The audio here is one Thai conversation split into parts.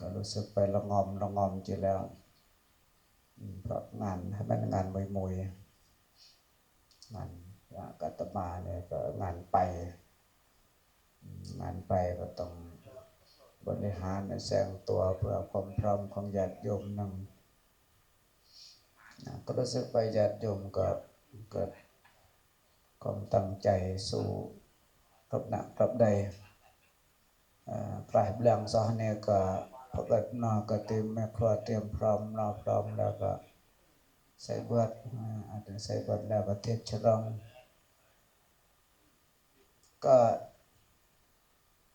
ก็รู้สึกไปละงอมจีแล้วเพราะงานให้มันงานมวยงานกัตมาเนี่ยก็งานไปก็ต้องบริหารแสงตัวเพื่อความพร้อมของญาติโยมนั่งก็รู้สึกไปญาติโยมก็เกิดความตั้งใจสู้กับหนักกับใดกลายเปลี่ยนสหเนี่ยก็พอเกิดนอก็เตรียมแม่ครัวเตรียมพร้อมนอพร้อมแล้วก็ใส่บาตรอาจจะใส่บาตรแล้วก็เทศฉลองก็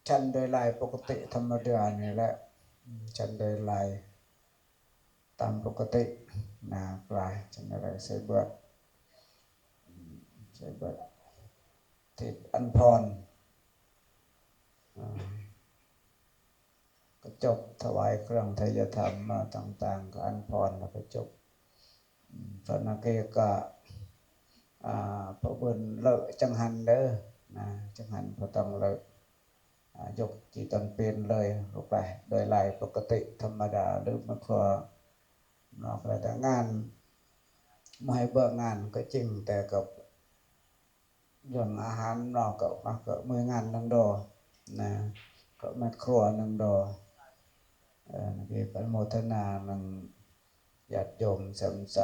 ฉันโดยลายปกติธรรมดานี่แหละฉันโดยลายตามปกติกลายฉันอะไรใส่บาตรทิศอันพรก็จบถวายเครื่องไทยธรรมมาต่างๆก็อันพรแล้วก็จบตอนนั้นก็พระบุญเลิกจังหันเด้อจังหันพอต้องเลิกยกจีตอนเป็นเลยลงไปโดยลายปกติธรรมดาหรือมันก็นอกแต่งานไม่ให้เบิกงานก็จริงแต่กับย่อนอาหารนอกก็มืองานนังดอนะก็แม่ครัวนังดอนี่เป็นโมทนานังญาติโยมสมใจ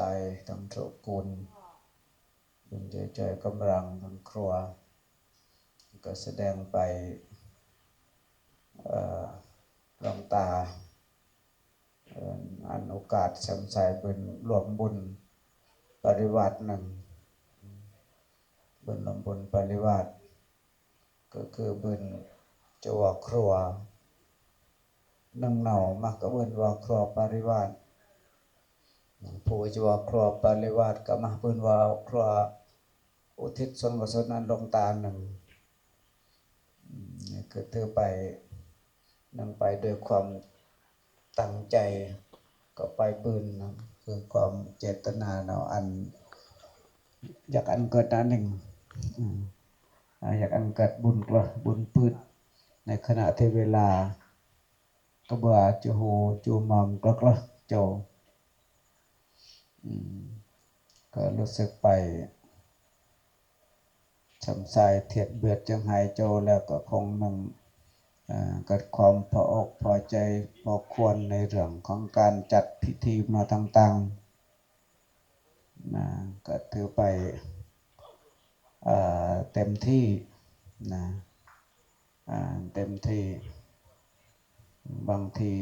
ทั้งโสกุลบุญใจกำลังทั้งครัวก็แสดงไปหลวงตาอันโอกาสสำใจเป็นรวมบุญปริวาสหนึ่งบุญรวมบุญปริวาสก็คือบุญจวครัวนั่งเหนามักก็บุญว่าครัวปริวาสผู้จวครัวปริวาสก็มาบุญว่าครัวอุทิศส่วนกุศลนั้นหลวงตาหนึ่งนี่คือถือไปนั่งไปด้วยความตั้งใจก็ไปปืนนะคือความเจตนาเนาะอันอยากอันเกิดหนึ่งอยากอันเกิดบุญกว่าบุญปืนในขณะที่เวลากระเบือจูโหจูมอมกละโจก็รู้สึกไปสำสายเทียดเบือดจังหายโจแล้วก็คงนั่งเกิดความพออกพอใจพอควรในเรื่องของการจัดพิธีมาต่างๆก็ถือไปเต็มที่เต็มที่บางที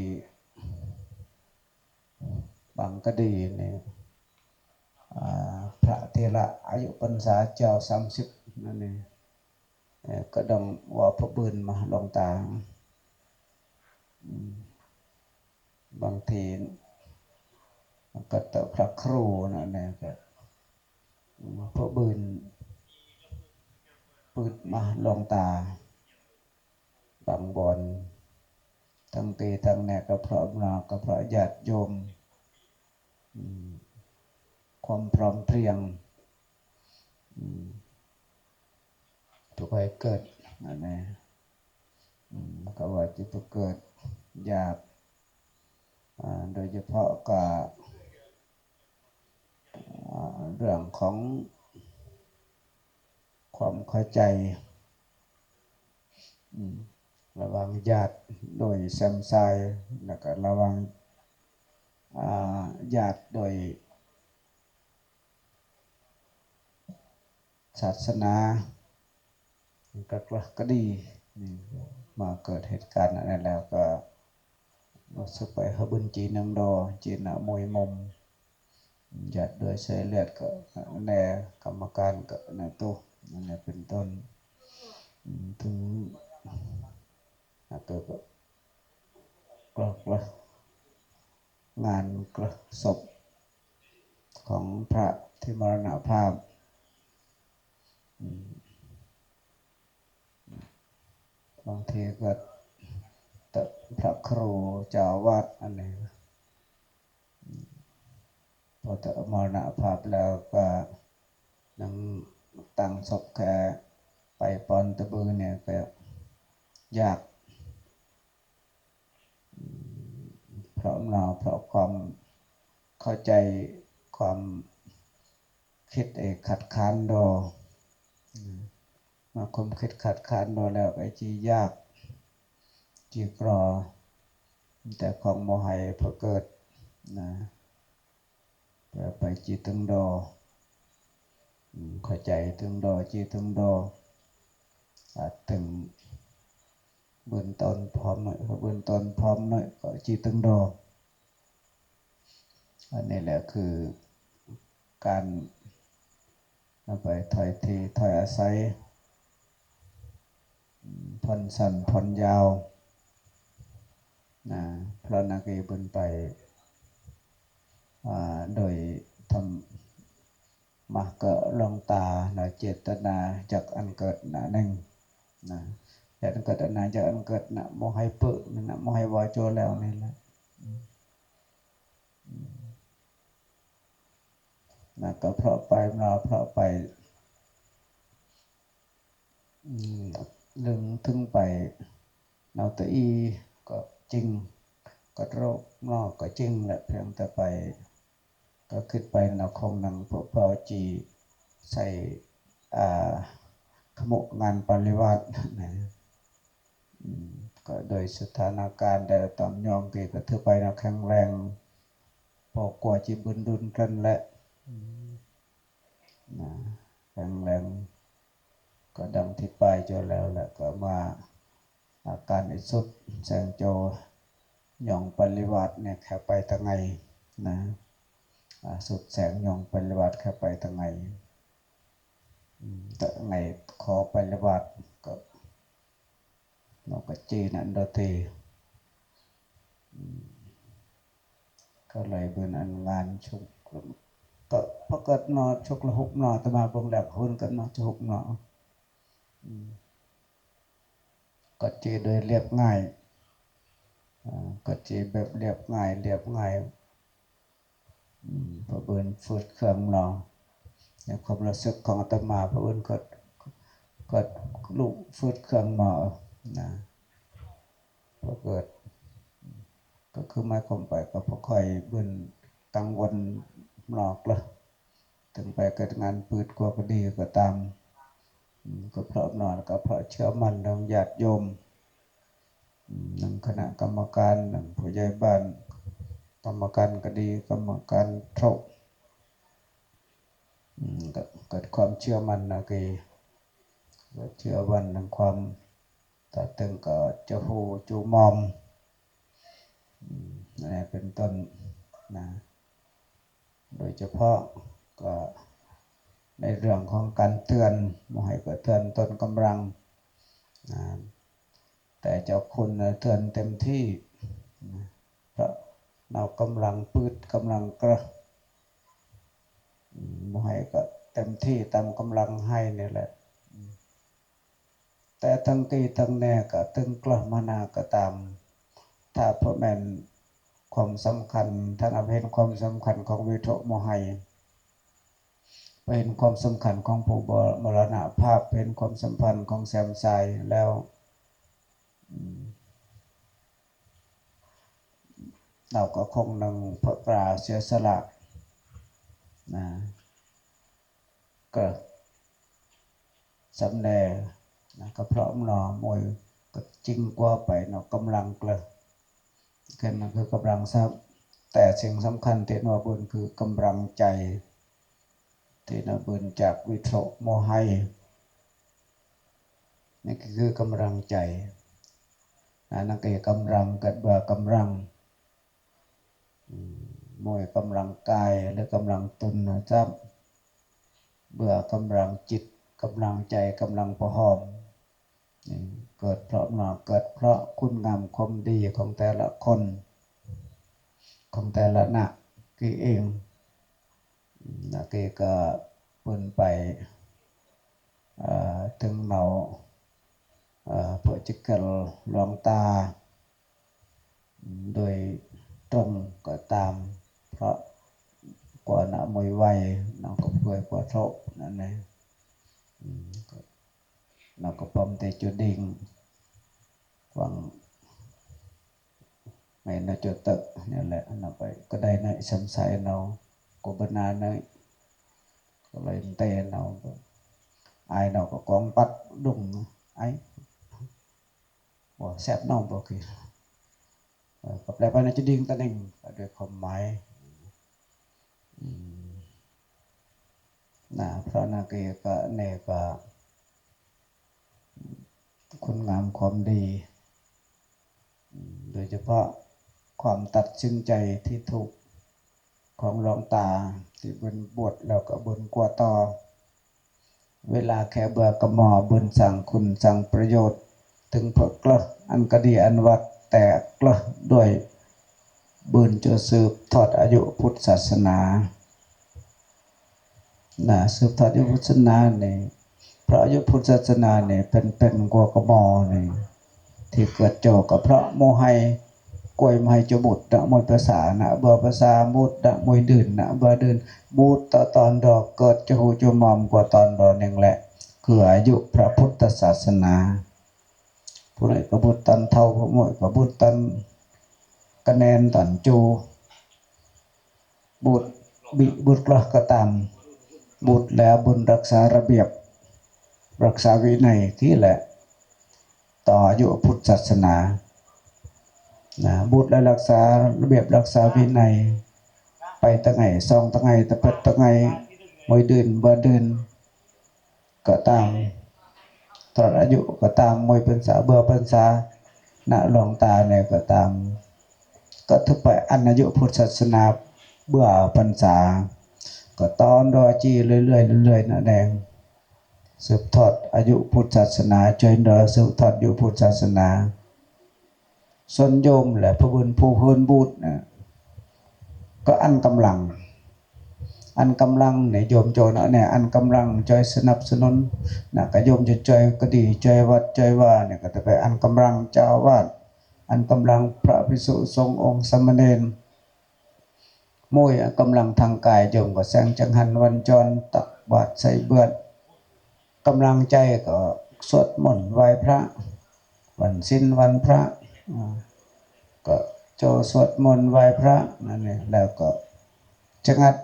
บางก็ดีเนี่ยพระเทระอายุพรรษาเจ้า30นั่นเองก็ดองว่าพระบืนมาลองตาบางทีก็ต่อพระครูนั่นเองก็พระบืนปืดมาลองตาบางบอนทั้งตีทั้งแนก็เพราะเราก็เพราะญาติโยมความพร้อมเพรียงทุกข์ให้เกิดนั่นเองก็ว่าจะเกิดอยากโดยเฉพาะกับเรื่องของความเข้าใจระวังญาติโดยแซมไซแล้วก็ระวังญาติโดยศาสนาก็ดีมาเกิดเหตุการณ์อะไรแล้วก็รู้สึกไปหบุญจีนังดอจีนมวยมมญาติโดยใช้เลือดก็แน่กรรมการก็แน่ตู้นั่นเป็นต้นถึงเกิดก็งานกระศพของพระที่มรณภาพบางทีก็พระครูเจ้าวาดอันนี้พอจะมรณภาพแล้วก็นั่งตั้งศพแค่ไปปอนตะบือเนี่ยก็ยาก เพราะเราเพราะความเข้าใจความคิดขัดค้านดอมาความคิดขัดค้านดอแล้วไอ้จียากจีกรอแต่ของโมหัยพอเกิดนะไปจีตึงดอเข้าใจตึงดอจีตึงดอตึงเบื้องต้นพร้อมหน่อยพอเบื้องต้นพร้อมหน่อยก็จีตึงดออันนี้แหละคือการไปถอยทีถอยอาศัยผ่อนสั้นผ่อนยาวนะพระนาคีบุญไปโดยทำมาเกะลงตานะเจตนาจากอันเกิดนะหนึ่งนะจากอันเกิดนะจากอันเกิดนะโมให้เปิดนะโมให้วาโจแล้วนี่แหละนะก็เพราะไปเราเพราะไปลึงถึงไปเราตัวอีก็จริงก็โรคนอกก็จริงแหละเพียงแต่ไปก็ขึ้นไปเราคงนั่งพวกเปาจีใส่ขมุงานปริวัตินะก็โดยสถานการณ์แต่ตอนยองเกก็ถือไปนะแข็งแรงพอกว่าจีบุญดุลกันแหละนะแข็งแรงก็ดังที่ไปเจอแล้วแหละก็มาอาการอิสุดแสงโจยองปริวัติเนี่ยแค่ไปทางไงนะสุดแสงยองปริวัติแค่ไปทางไงแต่ไงขอปริวัติก็นกจีนันโดตีก็เลยเป็นอันงานชุกก็พอเกิดนอชุกละหุบนอตมาบงแหลกหุ่นกันนอชุกนอก็จีโดยเรียบง่ายก็จีแบบเรียบง่ายเรียบง่ายพอเบินฝืดเครื่องนออย่างความรู้สึกของอาตมาพระอื่นก็ลุกฝืดเครื่องนอนะพอเกิดก็คือไม่คมไปก็พอคอยเบินกังวลหลอกละถึงไปเกิดงานปืดกว่าก็ดีก็ตามก็เพราะนอนก็เพราะเชื่อมั่นทางญาติโยมหนึ่งคณะกรรมการหนึ่งผู้ใหญ่บ้านกรรมการก็ดีกรรมการเท่าเกิดความเชื่อมั่นนะกีเชื่อวันในความตัดตึงก็จะหูจูมอมนี่เป็นต้นนะโดยเฉพาะก็ในเรื่องของการเตือนมให้เกิดเตือนต้นกำลังนะแต่เจ้าคุณเตือนเต็มที่นะเพราะเรากำลังปืดกำลังกระมให้ก็เต็มที่ตามกำลังให้นี่แหละแต่ทั้งที่ทั้งแน่ก็ตึงกล้ามนาก็ตามถ้าพระแม่นความสำคัญท่านเห็นความสำคัญของวิโตโมหัยเป็นความสำคัญของผู้มรณภาพเป็นความสัมพันธ์ของแซมไซแล้วเราก็คงนั่งพระปราเสียสละนะก็สำแดงนะก็เพราะมันหนอมวยก็จริงกว่าไปเนาะกำลังเกลือแค่นั้นคือกำลังทรัพย์แต่สิ่งสำคัญที่นวบุญคือกำลังใจที่นวบุญจากวิโตโมหัยนี่คือกำลังใจนั่นก็กำลังเกิดเบื่อกำลังมวยกำลังกายหรือกำลังตนนะครับเบื่อกำลังจิตกำลังใจกำลังพหอมเกิดเพราะหนอเกิดเพราะคุณงามความดีของแต่ละคนของแต่ละหนักกี่เองนักเกก็ปุ่นไปถึงเหนาเพื่อจิกเกลลวงตาโดยตรงก็ตามเพราะกว่าหน้ามวยไวน้องก็เพื่อกว่าโทษนั่นเองน้องก็พร้อมแต่จุดดิ่งหวัง mày nó cho tự nên là nó phải có đây này sắm sai nó của bên này có lên tên nó ai nào có con bắt đùng ấy bỏ xếp nó vào kì gặp lại bên nó chỉ điên ta đình phải được không máyนะเพราะนาเกกะเนกะคุณงามความดีโดยเฉพาะความตัดสินใจที่ถูกของหลวงตาที่บนบวชแล้วก็บนกว่าต่อเวลาแค่เบื่อกระหม่อบนสั่งคุณสั่งประโยชน์ถึงเพื่อกละอันกดีอันวัดแต่กละด้วยบุญจะสืบทอดอายุพุทธศาสนาสืบทอดอายุพุทธศาสนาเนี่ยเพราะอายุพุทธศาสนาเนี่ยเป็นกว่ากระหม่อเนี่ยที่เกิดโจก็เพราะโมให้กวยไม่จะบุตรนะมวยภาษานะเบอร์ภาษามุดนะมวยดื่นนะเบอร์ดื่นบุตรตอนดอกเกิดจะหูจะมอมกว่าตอนดอกหนึ่งแหละคืออายุพระพุทธศาสนาผู้ใดก็บุตรตันเท่าผู้มวยก็บุตรตันคะแนนตันจูบุตรบิบุตรกละก็ตามบุตรแล้วบุญรักษาระเบียบรักษาวินัยที่แหละต่ออายุพุทธศาสนาบุตรและรักษาระเบียบรักษาวินัยไปตั้งไงซองตั้งไงตะเปิดตั้งไงมวยเดินบ่เดินก็ตามตลอดอายุก็ตามมวยพรรษาเบื่อพรรษาณหลวงตาเนี่ยก็ตามก็ทุกไปอันอายุพุทธศาสนาเบื่อพรรษาก็ตอนรอจีเรื่อยๆนะแดงสืบทอดอายุพุทธศาสนาจนเดอสืบทอดอายุพุทธศาสนาส่วนโยมแหละพระบุญผู้เฮินบูตรนะก็อันกำลังเนี่ยโยมโจนะเนี่ยอันกำลังจอยสนับสนุนนะก็โยมจะจอยก็ดีจอยวัดจอยว่าเนี่ยก็จะไปอันกำลังเจ้าวาดอันกำลังพระภิกษุสงฆ์องค์สมณเณรมวยกำลังทางกายโยมก็แสงจังหันวันจรตักบาตรใส่เบือดกำลังใจก็สวดมนต์ไหว้พระวันศีลวันพระก็โจสวดมนต์ไหว้พระนั่นเองแล้วก็จะงัด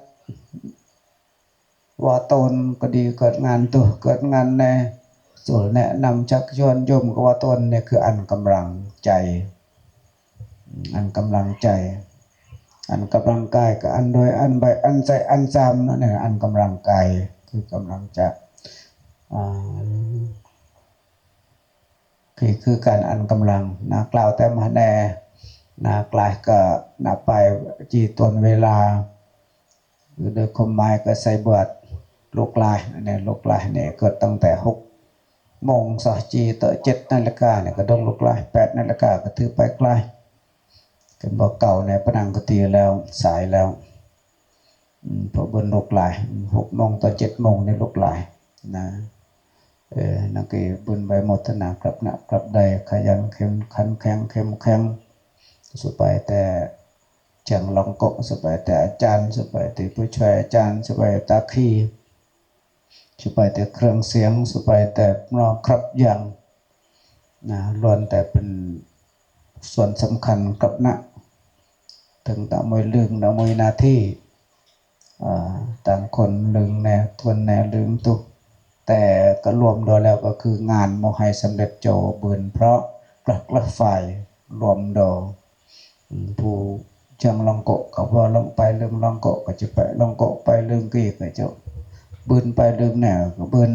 ว่าตนก็ดีเกิดงานตัวเกิดงานในส่วนแนะนำชักชวนโยมก็ว่าตนเนี่ยคืออันกำลังใจอันกำลังใจอันกำลังกายกับอันโดยอันใบอันใจอันจำนั่นเองอันกำลังกายคือกำลังจะคือการอันกำลังนะกล่าวแต่มาแน่นะกลายก็นะไปจีตนเวลาหรือโดยคมหมายก็ใส่เบิดลูกลายเนี่ยลูกลายเนี่ยเกิดตั้งแต่6 โมงสจีต่อ7 นาฬิกาเนี่ยก็ดงลูกลาย8 นาฬิกาก็ถือไปใกล้กันบอกเก่าในพนังกตีแล้วสายแล้วพอบนลูกลาย6 โมงต่อ7 โมงในลูกลายนะนักเก็บบนใบหมดนากลับหนักกลับใดขยันเข้มขันแข็งเข้มแข็งสุดไปแต่จังลองโกสุดไปแต่อาจารย์สุดไปแต่ผู้ช่วยอาจารย์สุดไปตาขี้สุดไปแต่เครื่องเสียงสุดไปแต่รอครับอย่างนะล้วนแต่เป็นส่วนสำคัญกับนะถึงต่างมวยลึงต่างมวยนาที่ต่างคนลึงแน่ทวนแน่ลึงตุกแต่ก็รวมโดยแล้วก็คืองานโมให้สำเร็จโจบืนเพราะกลักละฝ่ายรวมโดผู้จังลองโกะก็ว่าลองไปเรื่องลองโกะก็จะไปลองโกะไปเรื่องกี่ก็จะบืนไปเรื่องแนวก็บืน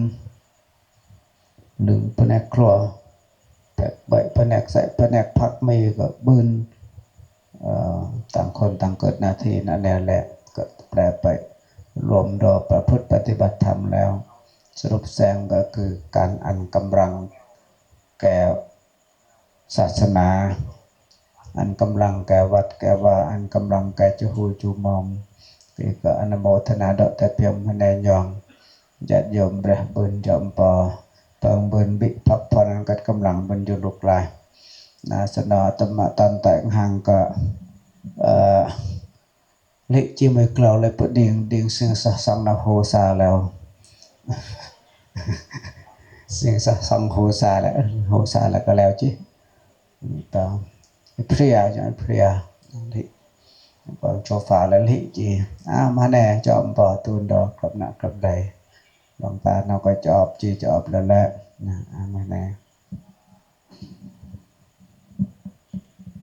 ลืมแผนกครัวแผนกใส่แผนกพักมีก็บืนต่างคนต่างเกิดหน้าที่นั่นแหละก็แปลไปรวมโดยประพฤติปฏิบัติธรรมแล้วสรุปแสงก็คือการอันกำลังแก่ศาสนาอันกำลังแก่วัดแก่ว่าอันกำลังแก่จูฮูจูมอมก็อนุโมทนาดอกแต่เพียงพนัยยองญาติโยมเบรบุญจอมปอเปิงบุญบิพักผ่อนกันกำลังบุญอยู่ลุกลายนาสนอตมะตอนแต่งห่างก็เล็กจีไม่กล่าวเลยปดิ่งดิ่งซึ่งสังนาโฮซาแล้วสิ่งสังโฮซาแล้วโฮซาแล้วก็แล้วจีต่อ เพลียจังเพลียลิบอโชฟ้าแล้วลิจีมาแน่จอมปอตูนดอกกลับหนักกลับใดหลวงตาเราก็จอบจีจอบแล้วแหละนะมาแน่